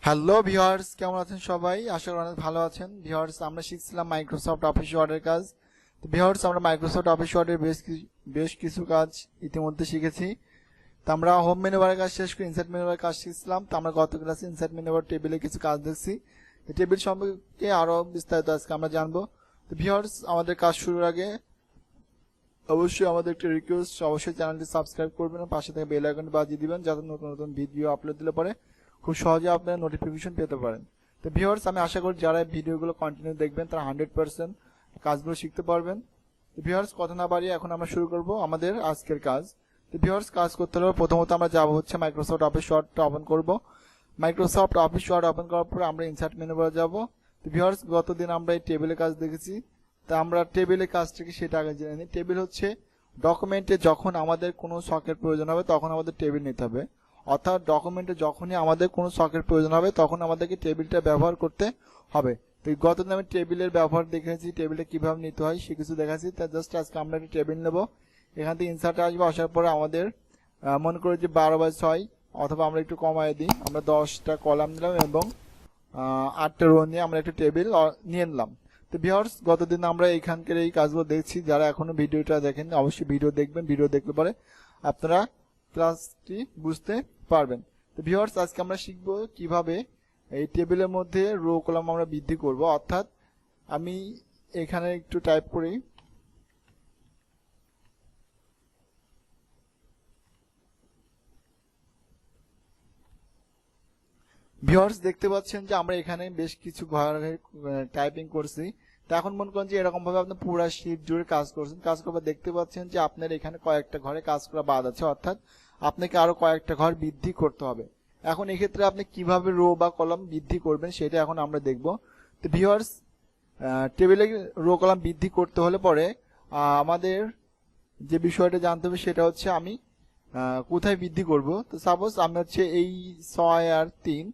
Hello viewers, কেমন আছেন সবাই? আশা করি অনেক ভালো আছেন। ভিউয়ার্স, আমরা শিখছিলাম মাইক্রোসফট অফিস ওয়ার্ডের কাজ। তো ভিউয়ার্স, আমরা মাইক্রোসফট অফিস ওয়ার্ডের বেশ কিছু কাজ ইতিমধ্যে শিখেছি। তো আমরা হোম মেনু বারের কাজ শেষ করে ইনসার্ট মেনু বারের কাজ শিখছিলাম। তো আমরা গত ক্লাসে ইনসার্ট মেনু বার টেবিলে কিছু কাজ দেখছি। তো টেবিল সম্পর্কে আরো বিস্তারিত আজকে আমরা জানবো। তো ভিউয়ার্স, আমাদের কাজ শুরুর আগে অবশ্যই আমাদের একটা রিকোয়েস্ট, অবশ্যই চ্যানেলটি সাবস্ক্রাইব করবেন, পাশে থেকে বেল আইকনটি বাজিয়ে দিবেন, যাতে নতুন নতুন ভিডিও আপলোড দিলে পরে খুব সহজে আপনারা নোটিফিকেশন পেতে পারেন। তো ভিউয়ার্স, আমি আশা করি যারা ভিডিওগুলো কন্টিনিউ দেখবেন তারা 100% কাজগুলো শিখতে পারবেন। তো ভিউয়ার্স, কথা না বাড়িয়ে এখন আমরা শুরু করব আমাদের আজকের কাজ। তো ভিউয়ার্স, কাজ করতে হলে প্রথমত আমরা যাব হচ্ছে মাইক্রোসফট অফিস ওয়ার্ডটা ওপেন করব। মাইক্রোসফট অফিস ওয়ার্ড ওপেন করার পর আমরা ইনসার্ট মেনু বারে যাব। তো ভিউয়ার্স, গতদিন আমরা এই টেবিলের কাজ দেখেছি। তা আমরা টেবিলের কাজটাকে সেটা আগে জেনে নিই। টেবিল হচ্ছে ডকুমেন্টে যখন আমাদের কোনো শখের প্রয়োজন হবে তখন আমাদের টেবিল নিতে হবে, অর্থাৎ ডকুমেন্টে যখনই আমাদের কোনো শখের প্রয়োজন হবে তখন আমাদেরকে টেবিলটা ব্যবহার করতে হবে। তো গতদিন আমি টেবিলের ব্যবহার দেখেছি, টেবিলটা কিভাবে নিতে হয় সে কিছু দেখাচ্ছি। তা জাস্ট আজকে আমরা একটা টেবিল নেব। এখান থেকে ইনসার্টে আসবো, আসার পরে আমাদের মনে করি যে 12/6, অথবা আমরা একটু কমায় দিই, আমরা 10টা কলাম নিলাম এবং 8টা রো নিয়ে আমরা একটা টেবিল নিয়ে নিলাম। তো ভিউয়ার্স, গতদিন আমরা এখানকার এই কাজগুলো দেখছি। যারা এখনো ভিডিওটা দেখেন অবশ্যই ভিডিও দেখবেন, ভিডিও দেখলে পরে আপনারা ক্লাসটি বুঝতে পারবেন। তো ভিউয়ার্স, আজকে আমরা শিখবো কিভাবে এই টেবিলের মধ্যে রো কলাম আমরা বৃদ্ধি করব। অর্থাৎ আমি এখানে একটু টাইপ করি, ভিউয়ার্স দেখতে পাচ্ছেন যে আমরা এখানে বেশ কিছু ঘরে টাইপিং করছি। তো এখন মনে করেন যে এরকম ভাবে আপনি পুরো শীট জুড়ে কাজ করছেন, কাজ করবার দেখতে পাচ্ছেন যে আপনার এখানে কয়েকটা ঘরে কাজ করা বাদ আছে, অর্থাৎ আপনাকে আরো কয়েকটা ঘর বৃদ্ধি করতে হবে। এখন এক্ষেত্রে আপনি কিভাবে রো বা কলাম বৃদ্ধি করবেন সেটা এখন আমরা দেখব। তো ভিউয়ার্স, টেবিলে রো কলাম বৃদ্ধি করতে হলে পরে আমাদের যে বিষয়টা জানতে হবে সেটা হচ্ছে আমি কোথায় বৃদ্ধি করব। তো সাপোজ আমি হচ্ছে এই 6 আর 3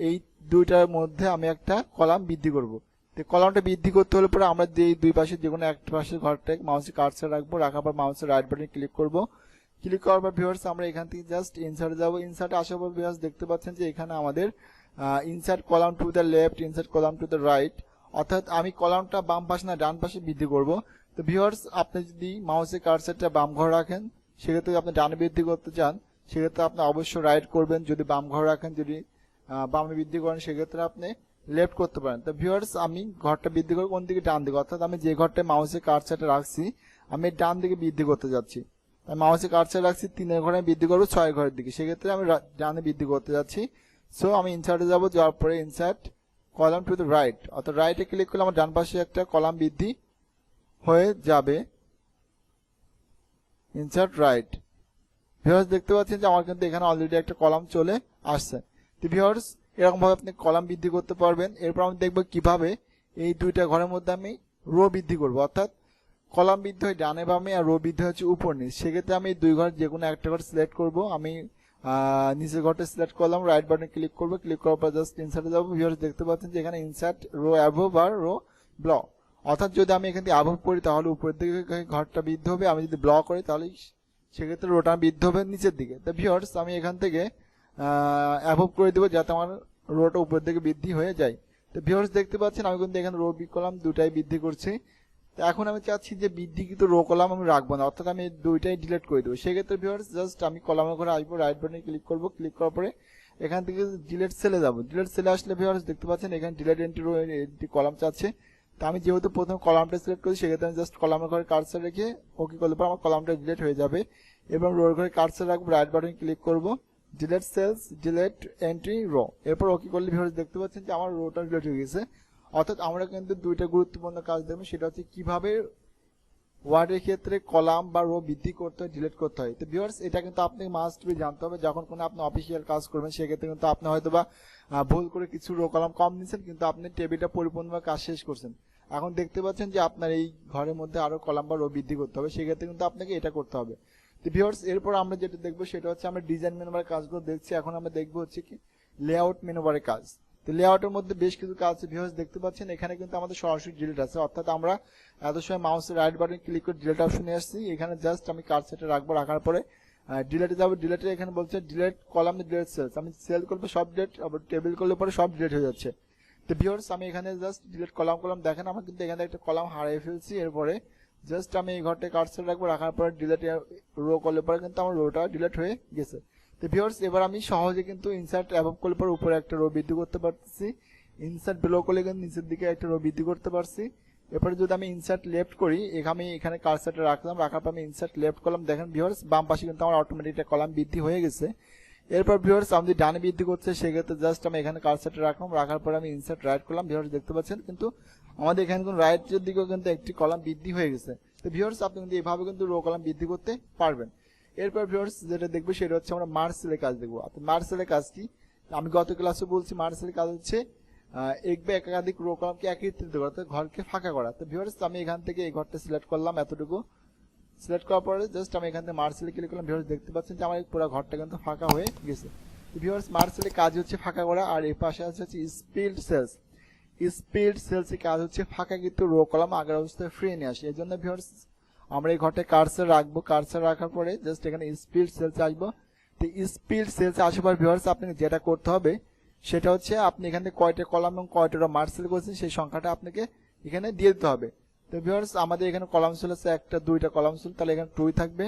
এই দুইটার মধ্যে আমি একটা কলাম বৃদ্ধি করব। তো কলামটা বৃদ্ধি করতে হলে পরে আমরা দুই পাশে যে কোনো একটা পাশের ঘরটাকে মাউসে কার্সার রাখবো, রাখার পর মাউসের রাইট বাটনে ক্লিক করব। ক্লিক করার পর ভিউয়ার্স আমরা এখান থেকে জাস্ট ইনসার্টে যাব। ইনসার্টে আসার পর ভিউয়ার্স দেখতে পাচ্ছেন যে এখানে আমাদের insert column to the left, insert column to the right, অর্থাৎ আমি কলামটা বাম পাশে না ডান পাশে বৃদ্ধি করব। তো ভিউয়ার্স, আপনি যদি মাউসের কার্সারটা বাম ঘর রাখেন সেক্ষেত্রে আপনি ডানে বৃদ্ধি করতে চান সেক্ষেত্রে আপনি অবশ্যই রাইট করবেন, যদি বাম ঘর রাখেন, যদি বামে বৃদ্ধি করেন সেক্ষেত্রে আপনি লেফট করতে পারেন। তো ভিউয়ার্স, আমি ঘরটা বৃদ্ধি করব কোন দিকে? ডান দিকে, অর্থাৎ আমি যে ঘরটায় মাউসের কার্সারটা রাখছি আমি ডান দিকে বৃদ্ধি করতে যাচ্ছি। আমি মাউসের কার্সার রাখছি 3-এর ঘরে বৃদ্ধি করবো 6 ঘরের দিকে, সেক্ষেত্রে আমি ডানে বৃদ্ধি করতে যাচ্ছি। সো আমি ইনসার্টে যাব, যাওয়ার পরে insert column to the right, অর্থাৎ রাইটে ক্লিক করলে আমার ডান পাশে একটা কলাম বৃদ্ধি হয়ে যাবে। Insert right. ভিউয়ার্স দেখতে পাচ্ছেন যে আমার কিন্তু এখানে অলরেডি একটা কলাম চলে আসছে। তো ভিউয়ার্স, এরকম ভাবে আপনি কলাম বৃদ্ধি করতে পারবেন। এরপর আমি দেখবো কিভাবে এই দুইটা ঘরের মধ্যে আমি রো বৃদ্ধি করব, অর্থাৎ কলাম বৃদ্ধি হয় ডানে বামে আর রো বৃদ্ধি হচ্ছে উপর নিচ। সেক্ষেত্রে আমি দুই ঘর যে কোনো একটা ঘর সিলেক্ট করব। আমি নিচের ঘরটা সিলেক্ট করলাম, রাইট বাটনে ক্লিক করবো, ক্লিক করার পর জাস্ট ইনসার্টে যাবো। ভিউয়ার্স দেখতে পাচ্ছেন যে এখানে ইনসার্ট রো অ্যাভব আর রো ব্ল, অর্থাৎ যদি আমি এখান থেকে অ্যাভব করি তাহলে উপরের দিকে ঘরটা বৃদ্ধি হবে, আমি যদি ব্ল করি তাহলে সেক্ষেত্রে রোটা বৃদ্ধি হবে নিচের দিকে। তো ভিউয়ার্স, আমি এখান থেকে অ্যাভব করে দেবো যাতে আমার রোটা উপরের দিকে বৃদ্ধি হয়ে যায়। তো ভিউয়ার্স দেখতে পাচ্ছেন আমি কিন্তু এখানে রো কলাম দুটাই বৃদ্ধি করছি। তো এখন আমি চাচ্ছি যে বৃদ্ধিকৃত রো কলাম আমি রাখবো না, অর্থাৎ আমি দুইটাই ডিলিট করে দেবো। সেক্ষেত্রে ভিউয়ার্স জাস্ট আমি কলামের ঘরে আসবো, রাইট বাটনে ক্লিক করবো, ক্লিক করার পরে এখান থেকে ডিলিট সেলে যাবো। ডিলিট সেলে আসলে ভিউয়ার্স দেখতে পাচ্ছেন এখানে ডিলিট এন্ট্রি রো কলাম চাচ্ছে। তো আমি যেহেতু প্রথম কলামটা সিলেক্ট করি সেক্ষেত্রে আমি জাস্ট কলামের ঘরে কার্সার রেখে ওকে করলে পর আমার কলামটা ডিলিট হয়ে যাবে এবং রোর ঘরে কার্সার রাখবো, রাইট বাটন ক্লিক করবো, delete cells, delete entry row, এরপর ওকে করলে ভিউয়ার্স দেখতে পাচ্ছেন যে আমার রোটা ডিলিট হয়ে গেছে। অর্থাৎ আমরা কিন্তু দুইটা গুরুত্বপূর্ণ কাজ দেখবো, সেটা হচ্ছে কিভাবে ওয়ার্ডের ক্ষেত্রে কলাম বা রো বৃদ্ধি করতে হয়, ডিলিট করতে হয়। তো ভিউয়ার্স, এটা কিন্তু আপনাকে মাস্ট বি জানতে হবে। যখন কোনো আপনি অফিসিয়াল কাজ করবেন সেক্ষেত্রে কিন্তু আপনি হয়তো বা ভুল করে কিছু রো কলাম কম নিচ্ছেন, কিন্তু আপনি টেবিলটা পরিপূর্ণভাবে কাজ শেষ করছেন। এখন দেখতে পাচ্ছেন যে আপনার এই ঘরের মধ্যে আরো কলাম বা রো বৃদ্ধি করতে হবে, সেক্ষেত্রে কিন্তু আপনাকে এটা করতে হবে। তো ভিউয়ার্স, এরপর আমরা যেটা দেখবো সেটা হচ্ছে আমরা ডিজাইন মেনু বারের কাজগুলো দেখছি। এখন আমরা দেখবো হচ্ছে কি লেআউট মেনু বারের কাজ। তো লেআউটের মধ্যে বেশ কিছু কাজ আছে। ভিউয়ার্স দেখতে পাচ্ছেন এখানে কিন্তু আমাদের সরাসরি ডিলিট আছে, অর্থাৎ আমরা এত সময় মাউসের রাইট বাটন ক্লিক করে ডিলিট অপশনে আসছি। এখানে জাস্ট আমি কার্সারটা রাখবো, রাখার পরে ডিলেটে যাবো, ডিলেটে এখানে বলছে ডিলেট কলাম ডিলেট সেলস, আমি সেল করবো সব ডিলেট, আবার টেবিল করলে পরে সব ডিলেট হয়ে যাচ্ছে। তো ভিউয়ার্স আমি এখানে জাস্ট ডিলেট কলাম কলাম দেখেন আমার কিন্তু এখানে একটা কলাম হারিয়ে ফেলছি। এরপরে জাস্ট আমি এই ঘরটা কার্সর রাখবো, রাখার পরে ডিলেট রো করলে পরে কিন্তু আমার রোটা ডিলেট হয়ে গেছে। তো ভিউয়ার্স এবার আমি সহজে কিন্তু ইনসার্ট অ্যাবভ করলে পরে উপরে একটা রো বৃদ্ধি করতে পারছি, ইনসার্ট বিলো করলে কিন্তু নিচের দিকে একটা রো বৃদ্ধি করতে পারছি। এরপরে যদি আমি ইনসার্ট লেফট করি, আমি এখানে কার্সারটা রাখলাম, রাখার পর আমি ইনসার্ট লেফট করলাম, দেখেন ভিউয়ার্স বাম পাশে কিন্তু আমার অটোমেটিক একটা কলাম বৃদ্ধি হয়ে গেছে। এরপর ভিউয়ার্স আমি ডানে বৃদ্ধি করছে সেক্ষেত্রে জাস্ট আমি এখানে কার্সারটা রাখলাম, রাখার পর আমি ইনসার্ট রাইট করলাম। ভিউয়ার্স দেখতে পাচ্ছেন কিন্তু আমাদের এখানে কিন্তু রাইটের দিকেও কিন্তু একটি কলাম বৃদ্ধি হয়ে গেছে। তো ভিউয়ার্স আপনি কিন্তু এভাবে কিন্তু রো কলাম বৃদ্ধি করতে পারবেন। এরপর ভিউয়ার্স যেটা দেখবো সেটা হচ্ছে আমরা মার্সেলের কাজ দেখবো। আপনি মার্সেলের কাজ কি, আমি গত ক্লাসে বলছি মার্সেলের কাজ হচ্ছে এক বা একাধিক রো কলামকে একত্রিত করা, ঘরকে ফাঁকা করা। তো ভিউয়ার্স আমি এখান থেকে এই ঘরটা সিলেক্ট করলাম, এতটুকু সিলেক্ট করার পরে জাস্ট আমি এখান থেকে মার্সেলে ক্লিক করলাম। ভিউয়ার্স দেখতে পাচ্ছেন যে আমার পুরো ঘরটা কিন্তু ফাঁকা হয়ে গেছে। ভিউয়ার্স মার্সেলের কাজ হচ্ছে ফাঁকা করা, আর এই পাশে আছে হচ্ছে স্পিল্ড সেলস। স্পিল্ড সেলস এর কাজ হচ্ছে ফাঁকা কিন্তু রো কলাম আগের অবস্থায় ফ্রি নিয়ে আসে। এই জন্য ভিউয়ার্স আমরা এই ঘরটা কার্সার রাখবো, কার্সার রাখার পরে জাস্ট এখানে স্পিল্ড সেলস আসবো। তো স্পিল্ড সেলস আসার পর ভিউয়ার্স আপনাকে যেটা করতে হবে সেটা হচ্ছে আপনি এখান থেকে কয়টা কলাম এবং কয়টা রো মার্সেল করছেন সেই সংখ্যাটা আপনাকে এখানে দিয়ে দিতে হবে। তো ভিউয়ার্স আমাদের এখানে কলাম ছিল একটা দুইটা কলাম ছিল, তাহলে এখানে 2 থাকবে,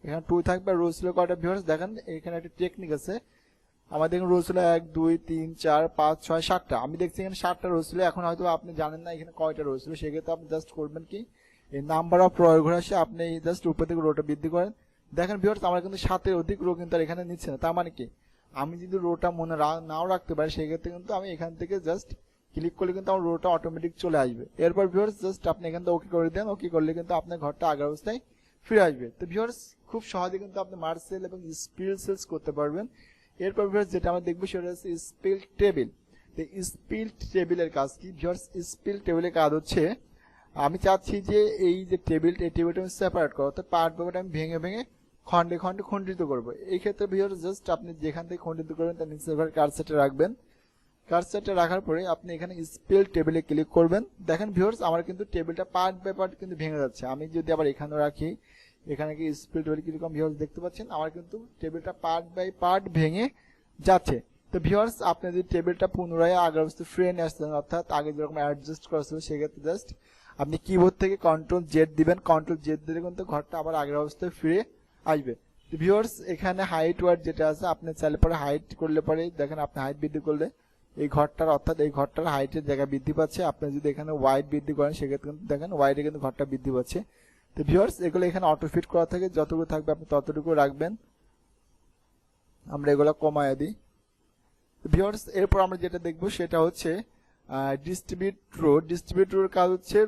এখানে 2 থাকবে। আর রো ছিল কয়টা ভিউয়ার্স দেখেন এখানে একটা টেকনিক আছে, আমাদের এখানে রো ছিল 1 2 3 4 5 6 7টা, আমি দেখছি এখানে 7টা রো ছিল। এখন হয়তো আপনি জানেন না এখানে কয়টা রো ছিল, সেক্ষেত্রে আপনি জাস্ট করবেন কি এই নাম্বার অফ রো ঘরে আসে আপনি জাস্ট উপর থেকে রোটা বৃদ্ধি করেন। দেখেন ভিউয়ার্স আমার কিন্তু 7-এর অধিক রো কিন্তু আর এখানে নিচ্ছে না। তার মানে কি আমি যদি রোটা মনে নাও রাখতে পারি সেক্ষেত্রে কিন্তু আমি এখান থেকে জাস্ট ক্লিক করলে কিন্তু আমার রোটা অটোমেটিক চলে আসবে। এরপর ভিউয়ার্স জাস্ট আপনি এখান থেকে ওকে করে দেন, ওকে করলে কিন্তু আপনার ঘরটা আগের অবস্থায় ফিরে আসবে। তো ভিউয়ার্স খুব সহজে কিন্তু আপনি মার্সেল এবং স্পিল্ড সেলস করতে পারবেন। এরপর ভিউয়ার্স যেটা আমরা দেখবো সেটা হচ্ছে স্পিল্ড টেবিল। তো স্পিল্ড টেবিলের কাজ কি ভিউয়ার্স, স্পিল্ড টেবিলের কাজ হচ্ছে আমি চাচ্ছি যে এই যে টেবিলটা, এই টেবিলটা আমি সেপারেট করবো, অর্থাৎ পার্ট পার্ট আমি ভেঙে ভেঙে খন্ডে খন্ডে খণ্ডিত করবো। এই ক্ষেত্রে ভিউয়ার্স জাস্ট আপনি যেখান থেকে খণ্ডিত করবেন তার নিচে কার্সারটা রাখবেন, কার্সারটা রাখার পরে আপনি এখানে স্পিল্ড টেবিলে ক্লিক করবেন। দেখেন ভিউয়ার্স আমার কিন্তু টেবিলটা পার্ট বাই পার্ট কিন্তু ভেঙে যাচ্ছে। আমি যদি আবার এখানে রাখি, এখানে কি স্পিল্ড টেবিল কিরকম ভিউয়ার্স দেখতে পাচ্ছেন আমার কিন্তু টেবিলটা পার্ট বাই পার্ট ভেঙে যাচ্ছে। তো ভিউয়ার্স আপনি যদি টেবিলটা পুনরায় আগের অবস্থায় ফিরে নিয়ে আসতেন, অর্থাৎ আগে যেরকম অ্যাডজাস্ট করা ছিল, সেক্ষেত্রে জাস্ট আপনি কিবোর্ড থেকে কন্ট্রোল জেড দিবেন, কন্ট্রোল জেড দিলে কিন্তু ঘরটা আবার আগের অবস্থায় ফিরে আসবে। তো ভিউয়ার্স এখানে হাইট ওয়ার্ড যেটা আছে আপনি চাইলে পরে হাইট করলে পরে দেখেন আপনি হাইট বৃদ্ধি করলে এই ঘরটার অর্থাৎ এই ঘরটার হাইটের জায়গা বৃদ্ধি পাচ্ছে। আপনি যদি এখানে ওয়াইড বৃদ্ধি করেন সেক্ষেত্রে কিন্তু দেখেন ওয়াইডে কিন্তু ঘরটা বৃদ্ধি পাচ্ছে। তো ভিউয়ার্স এগুলো এখানে অটো ফিট করা থাকে, যতটুকু থাকবে আপনি ততটুকু রাখবেন, আমরা এগুলো কমায় দিই। ভিউয়ার্স এরপর আমরা যেটা দেখবো সেটা হচ্ছে ডিস্ট্রিবিউট রো। ডিস্ট্রিবিউট রোর কাজ হচ্ছে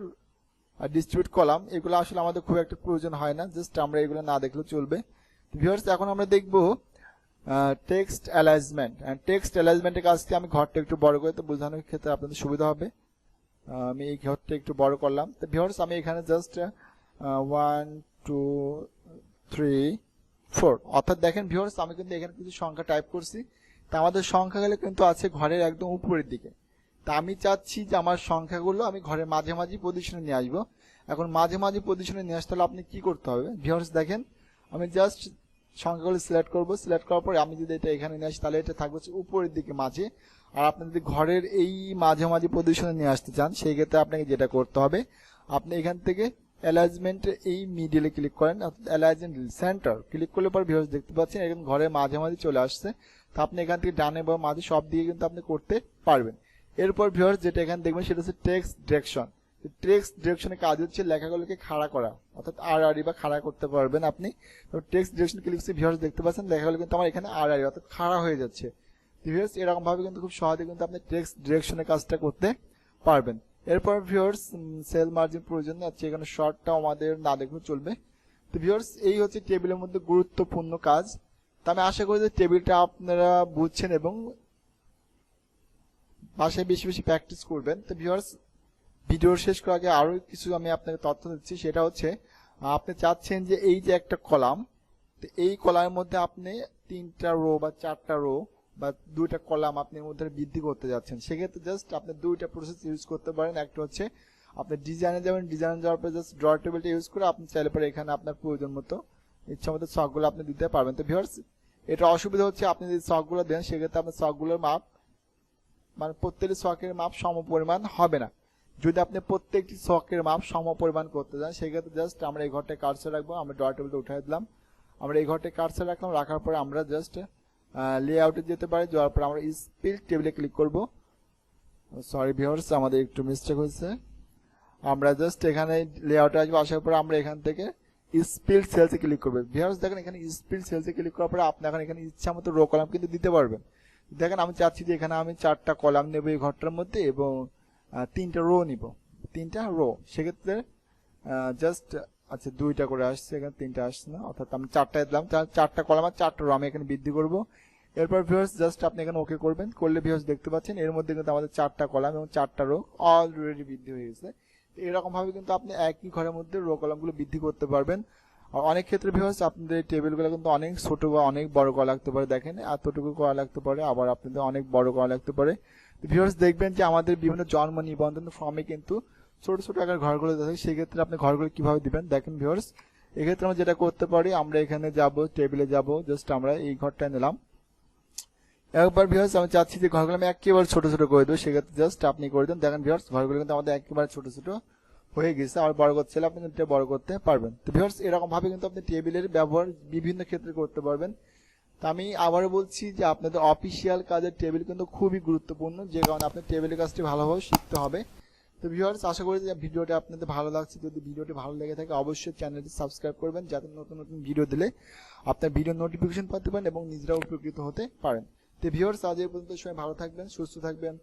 ডিস্ট্রিবিউট কলাম, এগুলো আসলে আমাদের খুব একটা প্রয়োজন হয় না, জাস্ট আমরা এগুলো না দেখলেও চলবে। ভিউয়ার্স এখন আমরা দেখবো টেক্সট অ্যালাইনমেন্ট। টেক্সট অ্যালাইনমেন্টের কাজটি আমি ঘরটা একটু বড় করে তো বোঝানোর ক্ষেত্রে আপনাদের সুবিধা হবে, আমি এই ঘরটা একটু বড় করলাম। তো ভিউয়ার্স আমি এখানে জাস্ট 1 2 3 4 অর্থাৎ দেখেন ভিউয়ার্স আমি কিন্তু এখানে কিছু সংখ্যা টাইপ করছি। তা আমাদের সংখ্যাগুলো কিন্তু আছে ঘরের একদম উপরের দিকে। তা আমি চাচ্ছি যে আমার সংখ্যাগুলো আমি ঘরের মাঝামাঝি পজিশনে নিয়ে আসবো। এখন মাঝামাঝি পজিশনে নিয়ে আসতে হলে আপনি কি করতে হবে ভিউয়ার্স দেখেন আমি জাস্ট সংখ্যাগুলো সিলেক্ট করবো, সিলেক্ট করার পরে আমি যদি এটা এখানে নিয়ে আসি তাহলে এটা থাকবে উপরের দিকে মাঝে। আর আপনি যদি ঘরের এই মাঝামাঝি পজিশনে নিয়ে আসতে চান সেই ক্ষেত্রে আপনাকে যেটা করতে হবে আপনি এখান থেকে অ্যালাইনমেন্টে এই মিডিলে ক্লিক করেন, অ্যালাইনমেন্ট সেন্টার ক্লিক করলে পর ভিউয়ার্স দেখতে পাচ্ছেন এরকম ঘরের মাঝামাঝি চলে আসছে। তা আপনি এখান থেকে ডানে বা মাঝে সব দিকে কিন্তু আপনি করতে পারবেন। এরপর ভিউয়ার্স যেটা এখানে দেখবেন সেটা হচ্ছে টেক্সট ডিরেকশন। টেক্সট ডিরেকশনের কাজ হচ্ছে লেখাগুলোকে খাড়া করা, অর্থাৎ আড়াআড়ি বা খাড়া করতে পারবেন আপনি। তো টেক্সট ডিরেকশন ক্লিক করে ভিউয়ার্স দেখতে পাচ্ছেন লেখাগুলো কিন্তু আমার এখানে আড়াআড়ি অর্থাৎ খাড়া হয়ে যাচ্ছে। ভিউয়ার্স এরকম ভাবে কিন্তু খুব সহজে কিন্তু আপনি টেক্সট ডিরেকশনের কাজটা করতে পারবেন। এরপর ভিউয়ার্স সেল মার্জিন প্রয়োজন আছে, এখানে শর্টটা আমাদের না দেখলেও চলবে। তো ভিউয়ার্স এই হচ্ছে টেবিলের মধ্যে গুরুত্বপূর্ণ কাজ। তো আমি আশা করি যে টেবিলটা আপনারা বুঝছেন এবং বাসায় বেশি বেশি প্র্যাকটিস করবেন। তো ভিউয়ার্স ভিডিওর শেষ করার আগে আরো কিছু আমি আপনাকে তথ্য দিচ্ছি, সেটা হচ্ছে আপনি চাচ্ছেন যে এই যে একটা কলাম, তো এই কলামের মধ্যে আপনি 3টা রো বা 4টা রো বা 2টা কলাম আপনি এর মধ্যে বৃদ্ধি করতে যাচ্ছেন। সেক্ষেত্রে জাস্ট আপনি 2টা প্রসেস ইউজ করতে পারেন। একটা হচ্ছে আপনি ডিজাইনে যাবেন, ডিজাইনে যাওয়ার পরে জাস্ট ড্র টেবিলটা ইউজ করে আপনি চাইলে পরে এখানে আপনার প্রয়োজন মতো ইচ্ছা মতো ছকগুলো আপনি দিতে পারবেন। তো ভিউয়ার্স এটা অসুবিধা হচ্ছে আপনি যদি ছকগুলো দেন সেক্ষেত্রে আপনার ছকগুলোর মাপ মানে প্রত্যেকটি ছকের মাপ সমপরিমাণ হবে না। যদি আপনি প্রত্যেকটি ছকের মাপ সমপরিমাণ করতে চান সেক্ষেত্রে জাস্ট আমরা এই ঘরটায় কার্সর রাখবো, আমরা ড্রয়ার টেবিলটা উঠিয়ে দিলাম, আমরা এই ঘরটায় কার্সর রাখলাম, রাখার পরে আমরা জাস্ট লেআউটে যেতে পারি, যাওয়ার পরে আমরা স্পিল টেবিলে ক্লিক করব। সরি ভিউয়ার্স আমাদের একটু মিস্টেক হয়েছে, আমরা জাস্ট এখানে লেআউটে আসবো, আসার পরে আমরা এখান থেকে স্পিল সেলসে ক্লিক করবো। ভিউয়ার্স দেখেন এখানে স্পিল সেলসে ক্লিক করার পরে আপনি এখন এখানে ইচ্ছা মতো রো কলাম কিন্তু দিতে পারবেন। দেখেন আমি চাচ্ছি যে এখানে আমি 4টা কলাম নেব এই ঘরটার মধ্যে এবং 3টা রো নিব, 3টা রো। সেক্ষেত্রে জাস্ট আচ্ছা 2টা করে আসছে, এখানে 3টা আসছে না, অর্থাৎ আমি 4টা দিলাম, 4টা কলাম আর 4টা রো আমি এখানে বৃদ্ধি করব। এরপর ভিউয়ার্স জাস্ট আপনি এখানে ওকে করবেন, করলে ভিউয়ার্স দেখতে পাচ্ছেন এর মধ্যে কিন্তু আমাদের 4টা কলাম এবং 4টা রো অলরেডি বৃদ্ধি হয়ে গেছে। এরকম ভাবে কিন্তু আপনি একই ঘরের মধ্যে রো কলামগুলো বৃদ্ধি করতে পারবেন। আর অনেক ক্ষেত্রে ভিউয়ার্স আপনাদের টেবিলগুলো কিন্তু অনেক ছোট বা অনেক বড় করা লাগতে পারে, দেখেন এতটুকু করা লাগতে পারে, আবার আপনাদের অনেক বড় করা লাগতে পারে। ভিউয়ার্স দেখবেন যে আমাদের বিভিন্ন জন্ম নিবন্ধন ফর্মে কিন্তু ছোট ছোট আকার ঘরগুলো থাকে, সেক্ষেত্রে আপনি ঘরগুলো কিভাবে দিবেন দেখেন ভিউয়ার্স। এক্ষেত্রে আমরা যেটা করতে পারি, আমরা এখানে যাব, টেবিলে যাব, জাস্ট আমরা এই ঘরটা নিলাম। একবার ভিউয়ার্স আমি চাচ্ছি যে ঘরগুলো আমি একেবারে ছোট ছোট করে দেবো, সেক্ষেত্রে জাস্ট আপনি করে দেন। দেখেন ভিউয়ার্স ঘরগুলো কিন্তু আমাদের একেবারে ছোট ছোট হয়ে গেছে, আর বড় করতে চাইলে আপনি কিন্তু বড় করতে পারবেন। তো ভিউয়ার্স এরকম ভাবে কিন্তু আপনি টেবিলের ব্যবহার বিভিন্ন ক্ষেত্রে করতে পারবেন। তা আমি আবারও বলছি যে আপনাদের অফিসিয়াল কাজের টেবিল কিন্তু খুবই গুরুত্বপূর্ণ, যে কারণে আপনি টেবিলের কাজটি ভালোভাবে শিখতে হবে। তো ভিউয়ার্স আশা করি যে ভিডিওটি আপনাদের ভালো লাগছে, যদি ভিডিওটি ভালো লেগে থাকে অবশ্যই চ্যানেলটি সাবস্ক্রাইব করবেন, যাতে নতুন নতুন ভিডিও দিলে আপনার ভিডিও নোটিফিকেশন পাতে পারেন এবং নিজেরাও উপকৃত হতে পারেন। তো ভিউয়ার্স আজ এই পর্যন্ত, সবাই ভালো থাকবেন, সুস্থ থাকবেন।